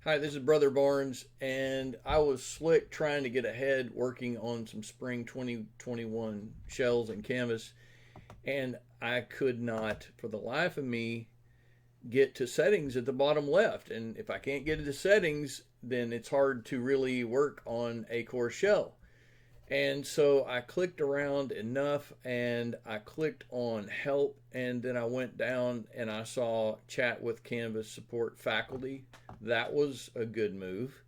Hi, this is Brother Barnes, and I was slick trying to get ahead working on some spring 2021 shells and canvas, and I could not, for the life of me, get to settings at the bottom left. And if I can't get to settings, then it's hard to really work on a core shell. And so I clicked around enough and I clicked on help, and then I went down and I saw chat with Canvas support faculty. That was a good move.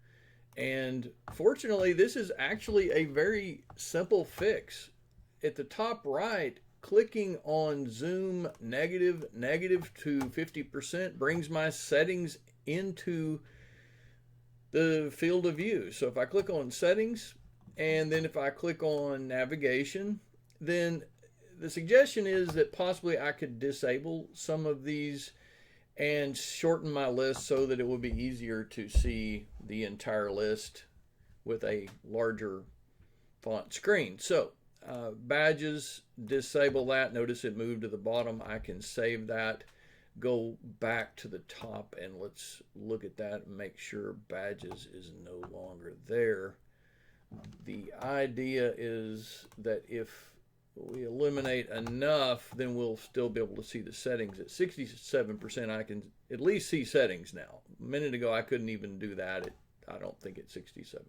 And fortunately, this is actually a very simple fix. At the top right, clicking on zoom negative to 50% brings my settings into the field of view. So if I click on settings, and then if I click on navigation, then the suggestion is that possibly I could disable some of these and shorten my list so that it would be easier to see the entire list with a larger font screen. So badges, disable that. Notice it moved to the bottom. I can save that, go back to the top, and let's look at that and make sure badges is no longer there. The idea is that if we eliminate enough, then we'll still be able to see the settings. At 67%, I can at least see settings now. A minute ago, I couldn't even do that. I don't think at 67%.